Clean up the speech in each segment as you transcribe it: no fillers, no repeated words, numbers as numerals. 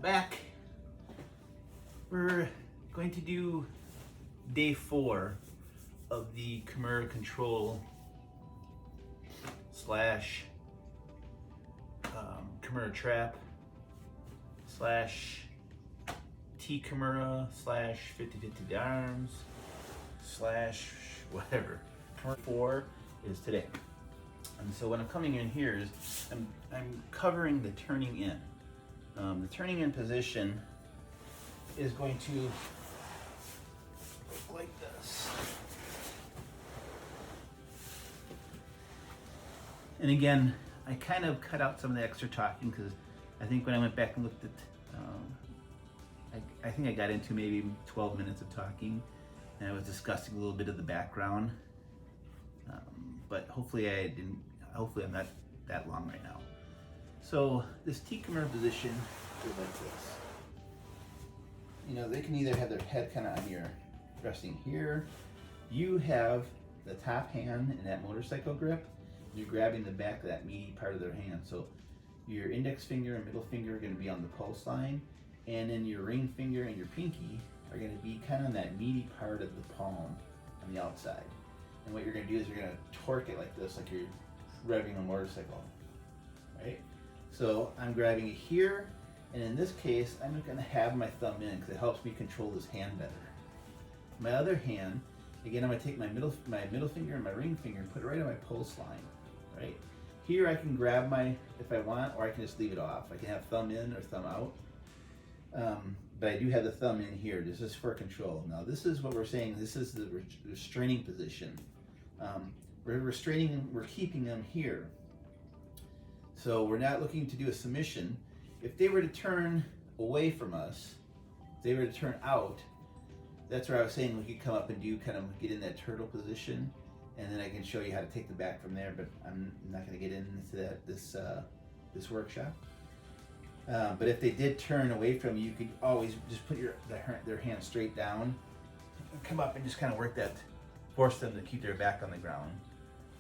Back. We're going to do day 4 of the Kimura Control slash Kimura Trap slash T Kimura slash 50-50 arms slash whatever. 4 is today. And so what I'm coming in here is I'm covering the turning in. The turning in position is going to look like this. And again, I kind of cut out some of the extra talking because I think when I went back and looked at, I think I got into maybe 12 minutes of talking, and I was discussing a little bit of the background. But hopefully I'm not that long right now. So this T Kimura position is like this. You know, they can either have their head kind of on your resting here. You have the top hand in that motorcycle grip. You're grabbing the back of that meaty part of their hand. So your index finger and middle finger are going to be on the pulse line, and then your ring finger and your pinky are going to be kind of on that meaty part of the palm on the outside. And what you're going to do is you're going to torque it like this, like you're revving a motorcycle, right? So I'm grabbing it here, and in this case, I'm going to have my thumb in because it helps me control this hand better. My other hand, again, I'm going to take my middle finger and my ring finger and put it right on my pulse line, right? Here I can grab if I want, or I can just leave it off. I can have thumb in or thumb out. But I do have the thumb in here. This is for control. Now this is what we're saying. This is the restraining position. We're restraining, we're keeping them here. So we're not looking to do a submission. If they were to turn away from us, if they were to turn out, that's where I was saying we could come up and do kind of get in that turtle position, and then I can show you how to take the back from there, but I'm not going to get into that this workshop. But if they did turn away from you, you could always just put their hand straight down, and come up and just kind of work that, force them to keep their back on the ground.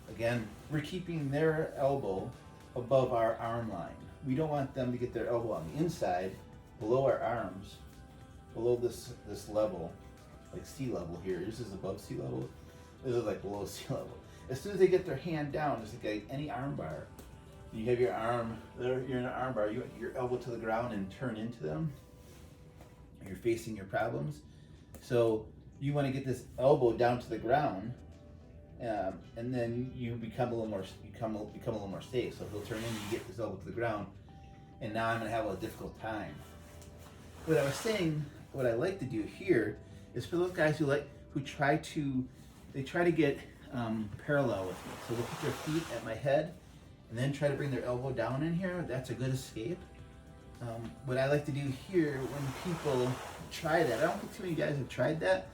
Again, we're keeping their elbow above our arm line. We don't want them to get their elbow on the inside, below our arms, below this level, like sea level here. This is above sea level. This is like below sea level. As soon as they get their hand down, just like any arm bar, you have your arm, you're in an arm bar, you want your elbow to the ground and turn into them. You're facing your problems. So you want to get this elbow down to the ground, and then you become a little more safe. So he'll turn in, you get this elbow to the ground, and now I'm going to have a difficult time. What I was saying, what I like to do here is for those guys who try to get parallel with me. So they'll put their feet at my head and then try to bring their elbow down in here. That's a good escape. What I like to do here when people try that, I don't think too many guys have tried that,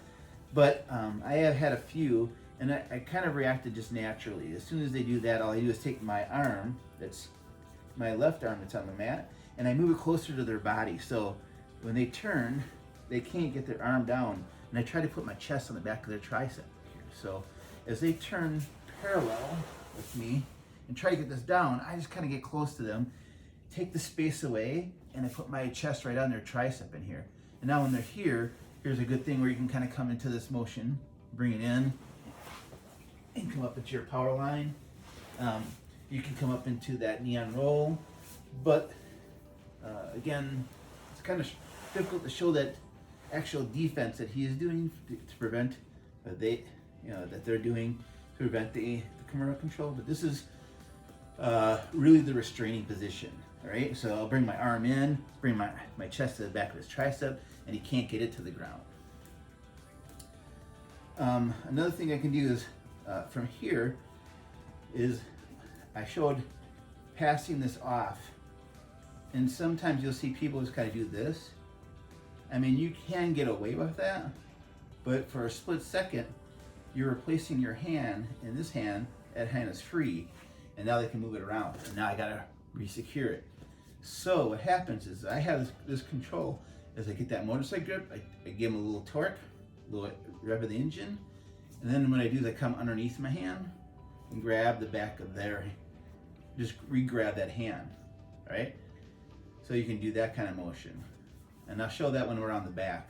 but I have had a few, and I kind of reacted just naturally. As soon as they do that, all I do is take my arm, that's my left arm that's on the mat, and I move it closer to their body. So when they turn, they can't get their arm down, and I try to put my chest on the back of their tricep here. So as they turn parallel with me and try to get this down, I just kind of get close to them, take the space away, and I put my chest right on their tricep in here. And now when they're here, here's a good thing where you can kind of come into this motion, bring it in, and come up into your power line. You can come up into that neon roll, but again, it's kind of difficult to show that actual defense that he is doing to prevent that they're doing to prevent the Kimura Control. But this is really the restraining position. All right, so I'll bring my arm in, bring my chest to the back of his tricep, and he can't get it to the ground. Another thing I can do is from here is I showed passing this off, and sometimes you'll see people just kind of do this. I mean, you can get away with that, but for a split second, you're replacing your hand, and this hand, that hand is free, and now they can move it around, and now I gotta re-secure it. So what happens is I have this control. As I get that motorcycle grip, I give them a little torque, a little rev of the engine, and then what I do is I come underneath my hand and grab the back of their, just re-grab that hand, right? So you can do that kind of motion. And I'll show that when we're on the back.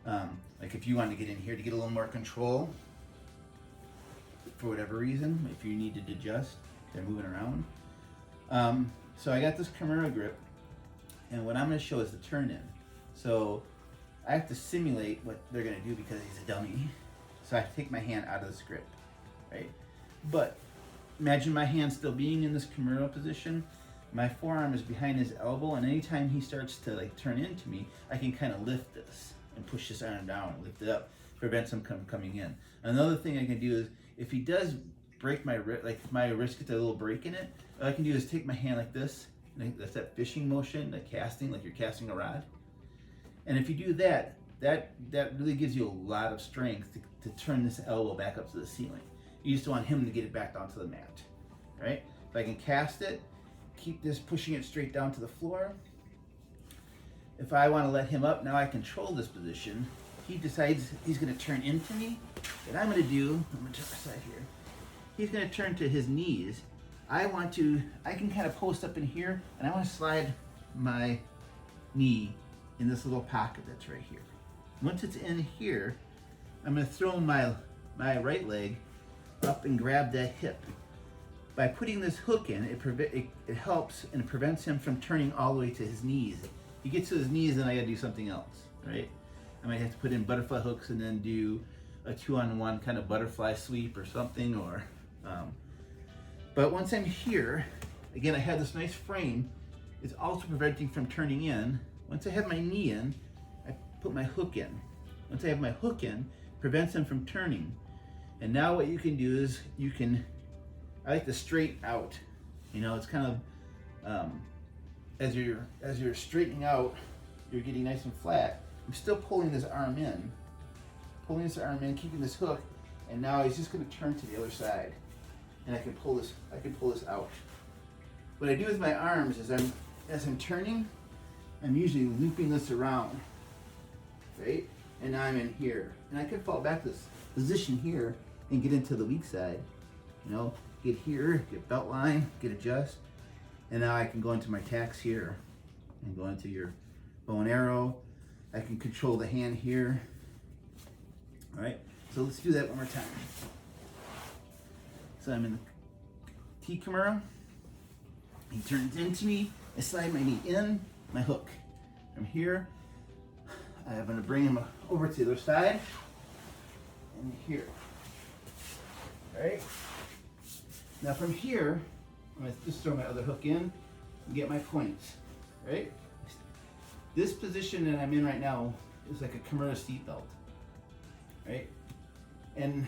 Like if you want to get in here to get a little more control, for whatever reason, if you needed to adjust, they're moving around. So I got this Kimura grip, and what I'm going to show is the turn in. So I have to simulate what they're going to do because he's a dummy. So I have to take my hand out of this grip, right? But imagine my hand still being in this Kimura position. My forearm is behind his elbow, and anytime he starts to like turn into me, I can kind of lift this and push this arm down, lift it up, prevents him coming in. Another thing I can do is, if he does break my wrist, like if my wrist gets a little break in it, all I can do is take my hand like this, and that's that fishing motion, like casting, like you're casting a rod. And if you do that, that really gives you a lot of strength to turn this elbow back up to the ceiling. You just want him to get it back down to the mat, right? If I can cast it, keep this pushing it straight down to the floor. If I want to let him up, now I control this position. He decides he's going to turn into me. What I'm going to do, I'm going to turn aside here. He's going to turn to his knees. I can kind of post up in here, and I want to slide my knee in this little pocket that's right here. Once it's in here, I'm going to throw my right leg up and grab that hip. By putting this hook in, it helps and it prevents him from turning all the way to his knees. He gets to his knees, and I got to do something else, right? I might have to put in butterfly hooks and then do a 2-on-1 kind of butterfly sweep or something, or but once I'm here, again, I have this nice frame. It's also preventing from turning in. Once I have my knee in, I put my hook in. Once I have my hook in, prevents him from turning. And now what you can do is I like to straighten out. You know, it's kind of as you're straightening out, you're getting nice and flat. I'm still pulling this arm in, keeping this hook, and now he's just going to turn to the other side, and I can pull this out. What I do with my arms is as I'm turning, I'm usually looping this around, right? And now I'm in here, and I can fall back to this position here and get into the weak side. You know, get here, get belt line, get adjust, and now I can go into my tacks here and go into your bow and arrow. I can control the hand here. All right, so let's do that one more time. So I'm in the T Kimura. He turns into me. I slide my knee in, my hook. I'm here. I'm going to bring him over to the other side and here. All right. Now from here, I'm going to just throw my other hook in and get my points. Right. This position that I'm in right now is like a Kimura seat belt, right? And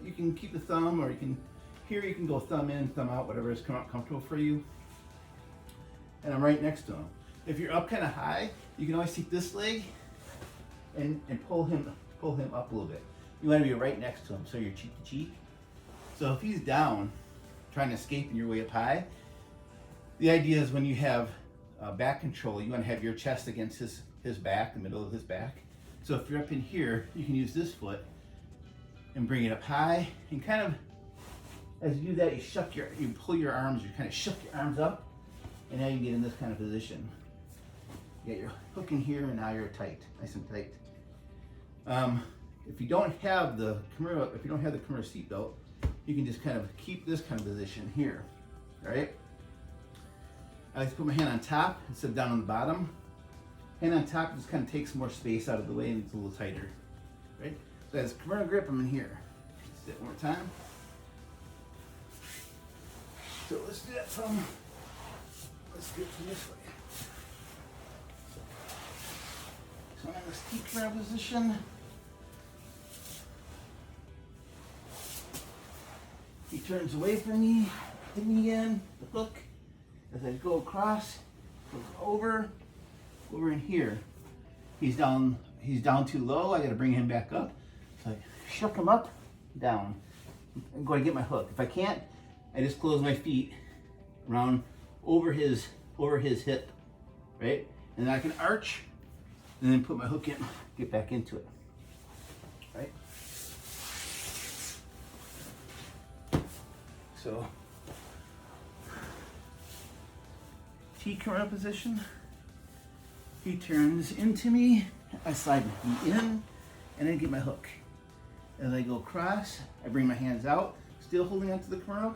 you can keep the thumb, or you can go thumb in, thumb out, whatever is comfortable for you. And I'm right next to him. If you're up kind of high, you can always take this leg and pull him up a little bit. You want to be right next to him, so you're cheek to cheek. So if he's down, trying to escape and you're way up high, the idea is when you have back control, you want to have your chest against his back, the middle of his back. So if you're up in here, you can use this foot and bring it up high, and kind of, as you do that, you pull your arms, you kind of shuck your arms up, and now you get in this kind of position. You get your hook in here, and now you're tight, nice and tight. If you don't have the Kimura seat belt, you can just kind of keep this kind of position here, all right? I like to put my hand on top instead of down on the bottom. Hand on top just kind of takes more space out of the way, and it's a little tighter, right? So as Kimura grip, I'm in here. Let's do it one more time. So let's do it from this way. So I'm in this Kimura position. He turns away from me, hit me in, the hook. As I go across, goes over in here. He's down too low. I got to bring him back up. So I shuck him up, down. I'm going to get my hook. If I can't, I just close my feet around over his hip, right? And then I can arch, and then put my hook in, get back into it, right? So. T Kimura position. he turns into me, I slide my feet in, and then get my hook. As I go across, I bring my hands out, still holding onto the Kimura,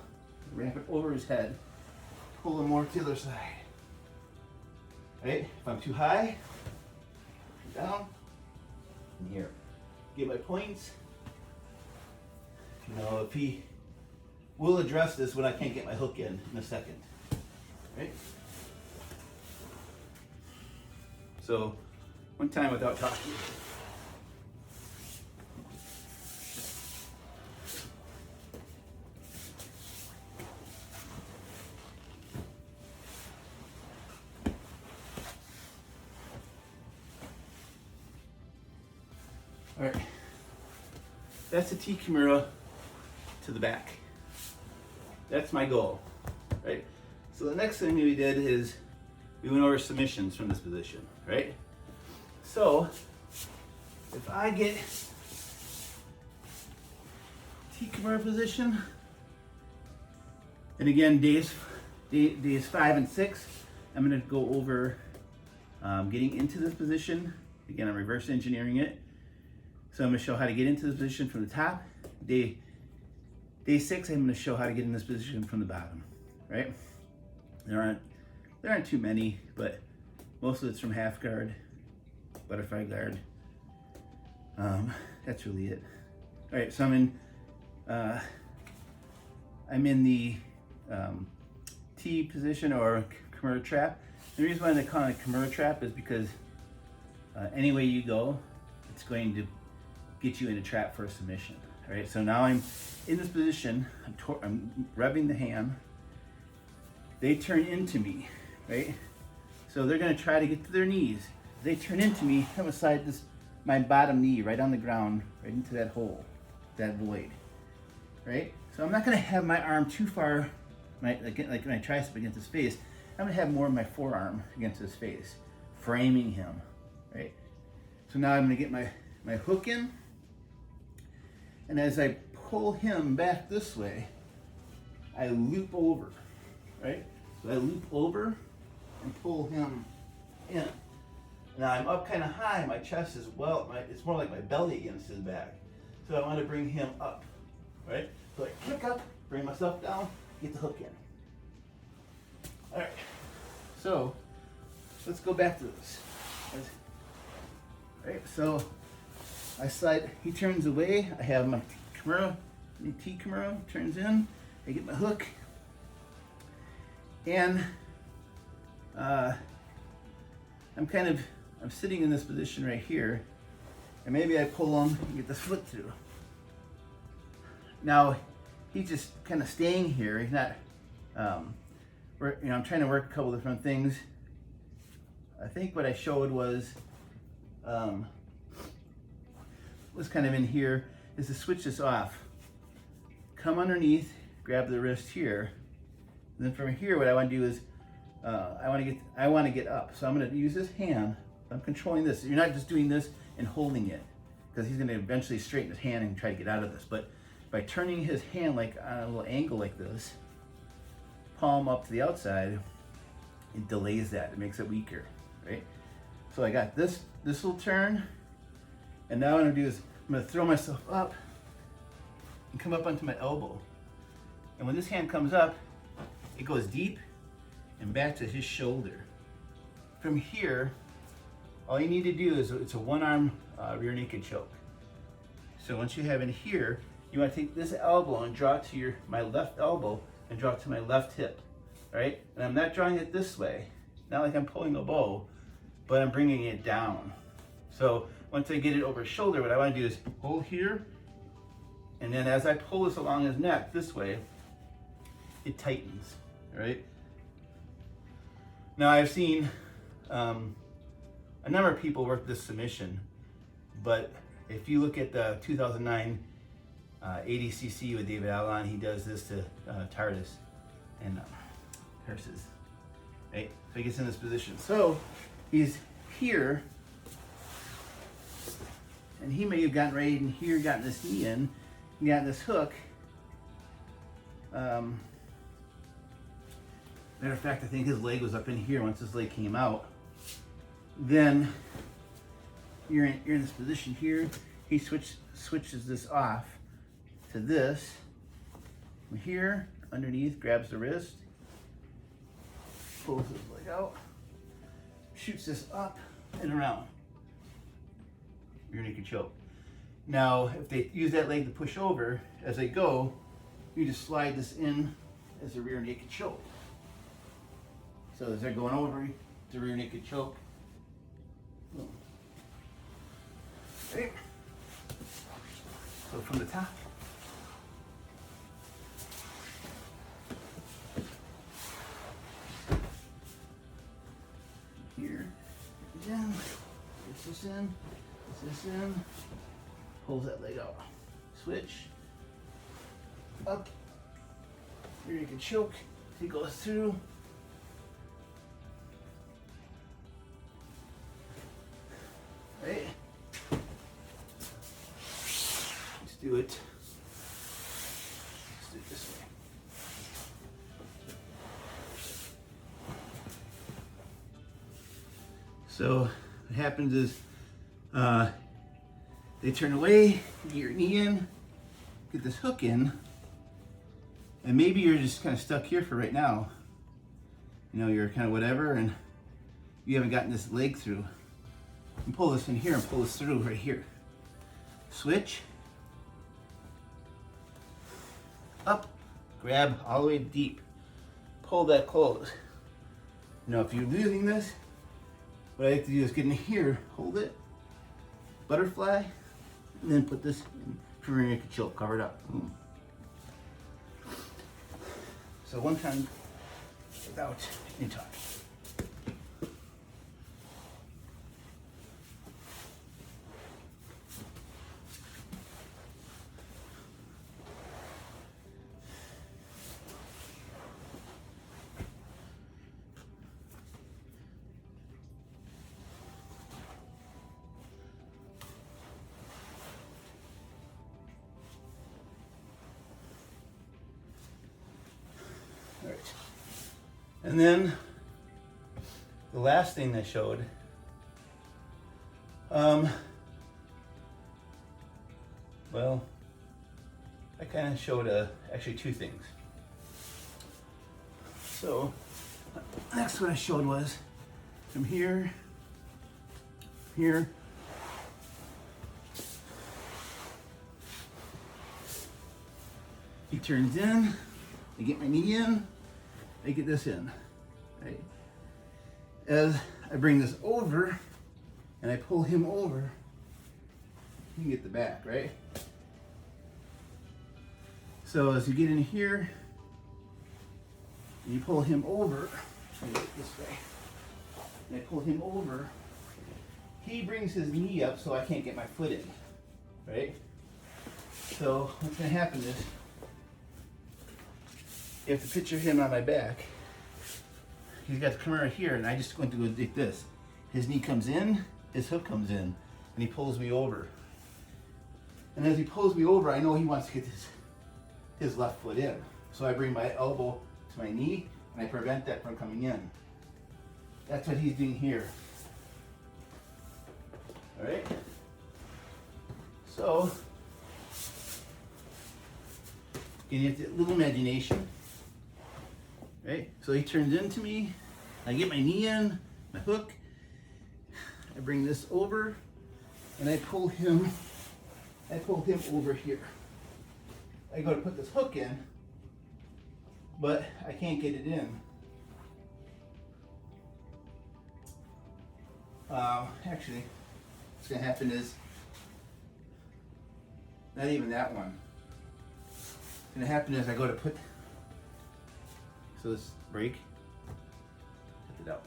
wrap it over his head, pull him more to the other side. Right? If I'm too high, down, and here. Get my points. You know, if he will address this when I can't get my hook in a second. Right? So, one time without talking. All right, that's the T Kimura to the back. That's my goal, right? So the next thing we did is we went over submissions from this position, right? So if I get T Kimura position, and again, days 5 and 6, I'm gonna go over getting into this position. Again, I'm reverse engineering it. So I'm going to show how to get into this position from the top. Day 6, I'm going to show how to get in this position from the bottom, right? There aren't too many, but most of it's from half guard, butterfly guard. That's really it. All right, so I'm in the T position or Kimura trap. The reason why they call it a Kimura trap is because any way you go, it's going to get you in a trap for a submission. All right, so now I'm in this position, I'm rubbing the hand. They turn into me, right? So they're gonna try to get to their knees. They turn into me, I'm gonna slide my bottom knee right on the ground, right into that hole, that void, right? So I'm not gonna have my arm too far, like my tricep against his face. I'm gonna have more of my forearm against his face, framing him, right? So now I'm gonna get my hook in, and as I pull him back this way, I loop over, right? So I loop over and pull him in. Now I'm up kind of high, my chest is it's more like my belly against his back. So I want to bring him up, right? So I kick up, bring myself down, get the hook in. All right, so let's go back to this. All right, so I slide, he turns away, I have my Kimura, the T Kimura, turns in, I get my hook, and I'm sitting in this position right here, and maybe I pull him and get the foot through. Now, he's just kind of staying here, he's not, I'm trying to work a couple different things. I think what I showed was kind of in here is to switch this off. Come underneath, grab the wrist here, and then from here what I want to do is I want to get up. So I'm going to use this hand. I'm controlling this. You're not just doing this and holding it, because he's going to eventually straighten his hand and try to get out of this. But by turning his hand like on a little angle like this, palm up to the outside, it delays that. It makes it weaker, right? So I got this will turn, and now what I'm going to do is I'm going to throw myself up and come up onto my elbow. And when this hand comes up, it goes deep and back to his shoulder. From here, all you need to do is, it's a one-arm rear naked choke. So once you have it here, you want to take this elbow and draw it to my left elbow and draw it to my left hip, right? And I'm not drawing it this way, not like I'm pulling a bow, but I'm bringing it down. So once I get it over his shoulder, what I want to do is hold here, and then as I pull this along his neck this way, it tightens, right? Now I've seen a number of people work this submission, but if you look at the 2009 ADCC with David Allen, he does this to Tardis and Tarsus, right? So he gets in this position. So he's here, and he may have gotten ready in here, gotten this knee in, gotten this hook. Matter of fact, I think his leg was up in here once his leg came out. then you're in this position here. He switches this off to this. From here, underneath, grabs the wrist, pulls his leg out, shoots this up and around. Rear naked choke. Now, if they use that leg to push over, as they go, you just slide this in as a rear naked choke. So as they're going over, it's a rear naked choke. Boom. Okay. So from the top. Here, again, gets this in, gets this in, pulls that leg out. Switch, up, here you can choke, he goes through. Right? Let's do it. Let's do it this way. So what happens is they turn away, get your knee in, get this hook in, and maybe you're just kind of stuck here for right now. You know, you're kind of whatever, and you haven't gotten this leg through. And pull this in here and pull this through right here. Switch. Up, grab all the way deep. Pull that close. Now if you're losing this, what I like to do is get in here, hold it, butterfly, and then put this in for rear naked choke, covered up. Boom. So one time without any talk. All right. And then the last thing they showed, well, I kind of showed actually two things. So next what I showed was from here, here, he turns in, I get my knee in, I get this in, right? As I bring this over and I pull him over, you can get the back, right? So as you get in here, and you pull him over, let me get it this way, and I pull him over, he brings his knee up so I can't get my foot in, right? So what's gonna happen is, you have to picture him on my back. He's got the Kimura here, and I just going to go like this. His knee comes in, his hook comes in, and he pulls me over. And as he pulls me over, I know he wants to get his left foot in. So I bring my elbow to my knee, and I prevent that from coming in. That's what he's doing here. All right? So, you have a little imagination. Right? So he turns into me, I get my knee in, my hook, I bring this over, and I pull him over here. I go to put this hook in, but I can't get it in. Actually, what's gonna happen is, not even that one. What's gonna happen is I go to put, so this break, get it out.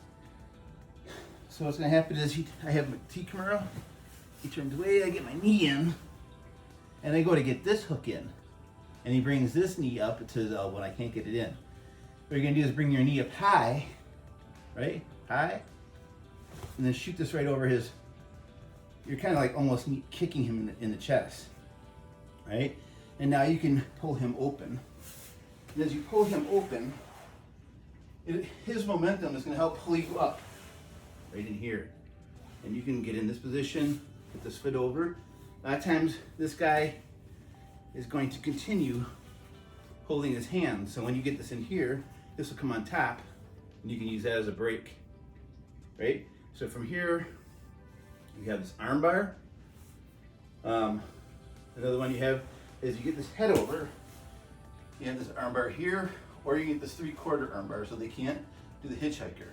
So what's gonna happen is I have my Kimura, he turns away, I get my knee in, and I go to get this hook in. And he brings this knee up to his elbow and I can't get it in. What you're gonna do is bring your knee up high, right? High, and then shoot this right over his, you're kind of like almost kicking him in the chest, right? And now you can pull him open. And as you pull him open, his momentum is gonna help pull you up, right in here. And you can get in this position, put this foot over. A lot of times this guy is going to continue holding his hand. So when you get this in here, this will come on top and you can use that as a break, right? So from here, you have this arm bar. Another one you have is you get this head over, you have this arm bar here, or you get this 3/4 arm bar so they can't do the hitchhiker,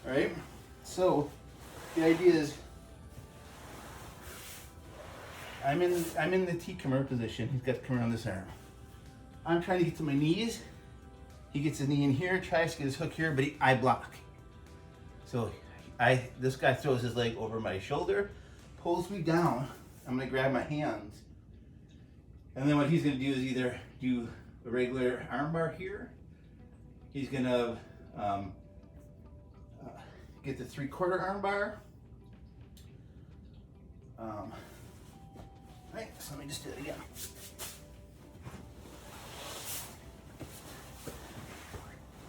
all right? So the idea is I'm in the T Kimura position. He's got the Kimura on this arm. I'm trying to get to my knees. He gets his knee in here, tries to get his hook here, but I block. So this guy throws his leg over my shoulder, pulls me down. I'm gonna grab my hands. And then what he's gonna do is either do a regular arm bar here. He's gonna get the 3/4 arm bar. Right, so let me just do it again.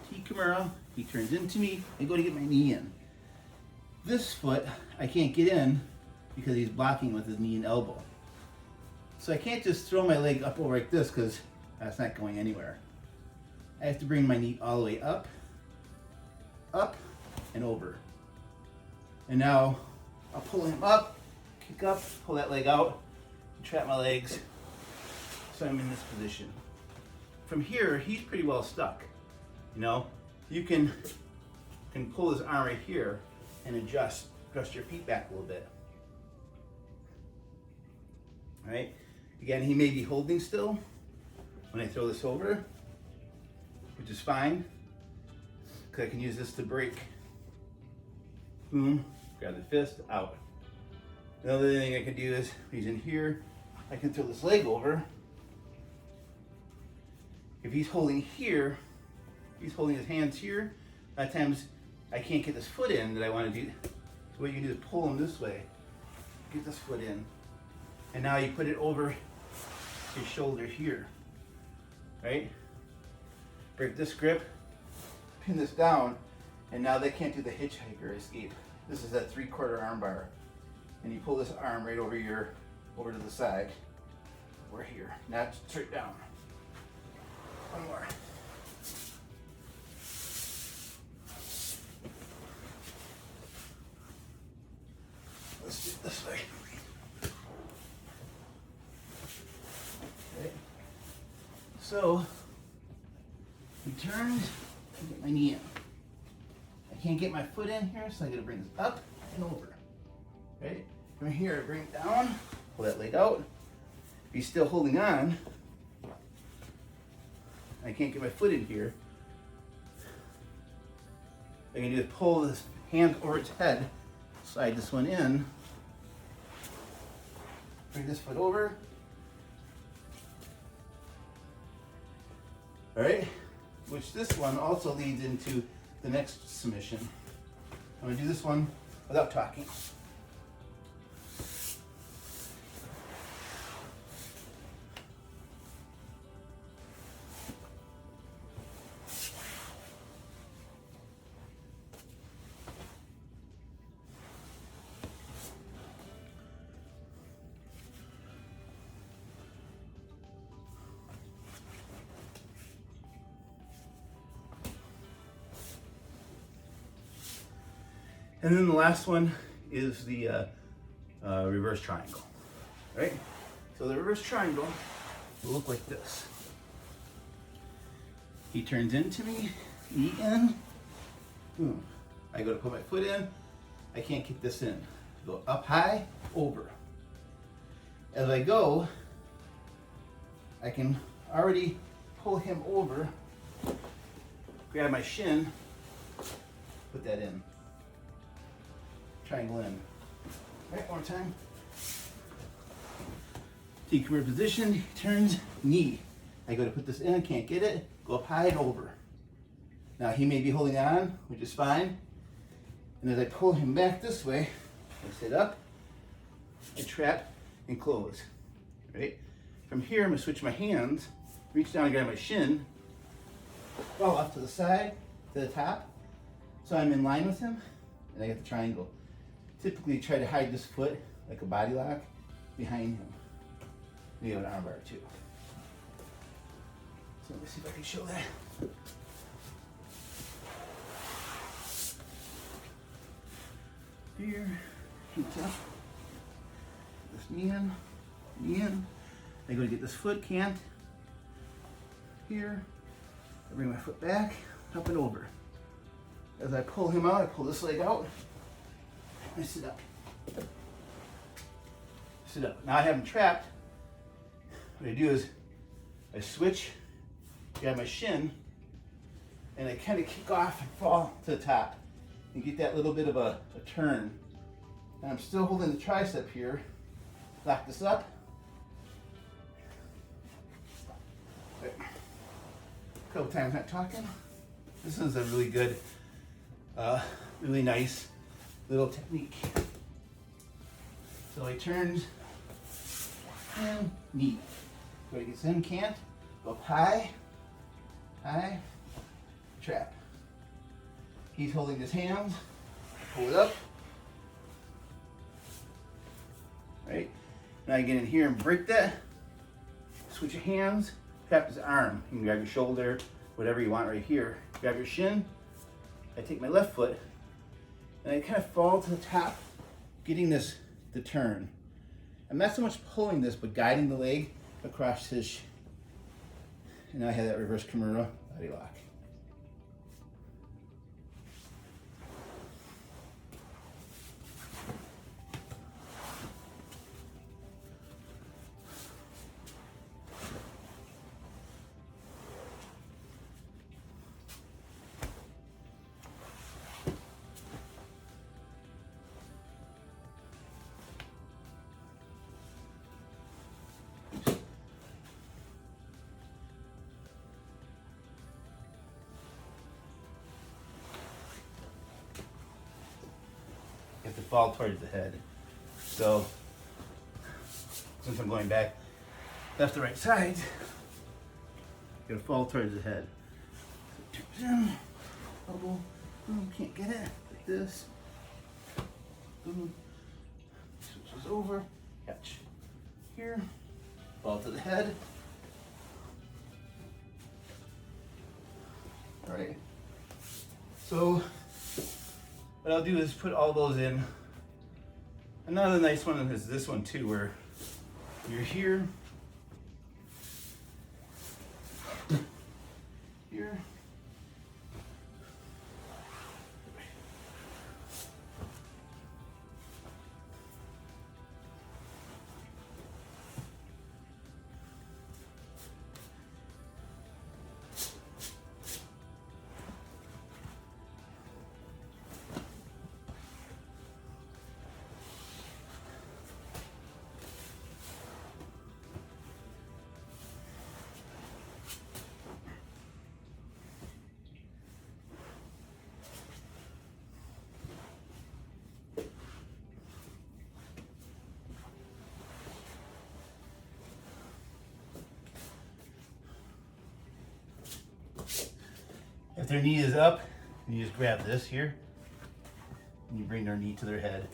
T Kimura, he turns into me, I go to get my knee in. This foot, I can't get in because he's blocking with his knee and elbow. So I can't just throw my leg up over like this because that's not going anywhere. I have to bring my knee all the way up, and over. And now I'll pull him up, kick up, pull that leg out, trap my legs, so I'm in this position. From here, he's pretty well stuck. You know, you can pull his arm right here and adjust your feet back a little bit. All right, again, he may be holding still when I throw this over, which is fine, because I can use this to break. Boom, grab the fist, out. Another thing I can do is, he's in here, I can throw this leg over. If he's holding here, he's holding his hands here, a lot of times I can't get this foot in that I want to do. So what you can do is pull him this way, get this foot in, and now you put it over his shoulder here, right? Break this grip, pin this down, and now they can't do the hitchhiker escape. This is that 3/4 arm bar. And you pull this arm right over over to the side. We're here. Now straight down. One more. Let's do it this way. Okay. So he turns and get my knee in. I can't get my foot in here, so I gotta bring this up and over. Right? From here, I bring it down, pull that leg out. If he's still holding on, I can't get my foot in here. What I can do is pull this hand over its head, slide this one in, bring this foot over. All right, which this one also leads into the next submission. I'm gonna do this one without talking. And then the last one is the reverse triangle, right? So the reverse triangle will look like this. He turns into me, knee in, boom. I go to put my foot in, I can't get this in. Go up high, over. As I go, I can already pull him over, grab my shin, put that in. Triangle in. Right, one more time. T Kimura position, he turns, knee. I go to put this in, can't get it, go up high and over. Now he may be holding on, which is fine. And as I pull him back this way, I sit up, I trap and close. Right? From here, I'm gonna switch my hands, reach down and grab my shin, fall off to the side, to the top. So I'm in line with him, and I get the triangle. typically try to hide this foot like a body lock behind him. We have an armbar too. So let me see if I can show that. Here, feet up. This knee in. I go to get this foot, can't. Here, I bring my foot back, up and over. As I pull him out, I pull this leg out, and I sit up. Sit up. Now I have him trapped. What I do is I switch, grab my shin, and I kind of kick off and fall to the top and get that little bit of a turn. And I'm still holding the tricep here. Lock this up. Right. A couple times not talking. This is a really good, really nice little technique. So he turns and knee. Go gets in, can't. Go up high, high, trap. He's holding his hands, pull it up. Right? Now you get in here and break that. Switch your hands, tap his arm. You can grab your shoulder, whatever you want right here. Grab your shin. I take my left foot and I kind of fall to the top, getting this to turn. I'm not so much pulling this, but guiding the leg across his, and now I have that reverse Kimura body lock. Have to fall towards the head. So, since I'm going back left to right side, gotta fall towards the head. So turns in, elbow, boom, can't get it, like this. Boom, switches over, catch. Here, fall to the head. All right. So, what I'll do is put all those in. Another nice one is this one too, where you're here, here, if their knee is up, you just grab this here, and you bring their knee to their head.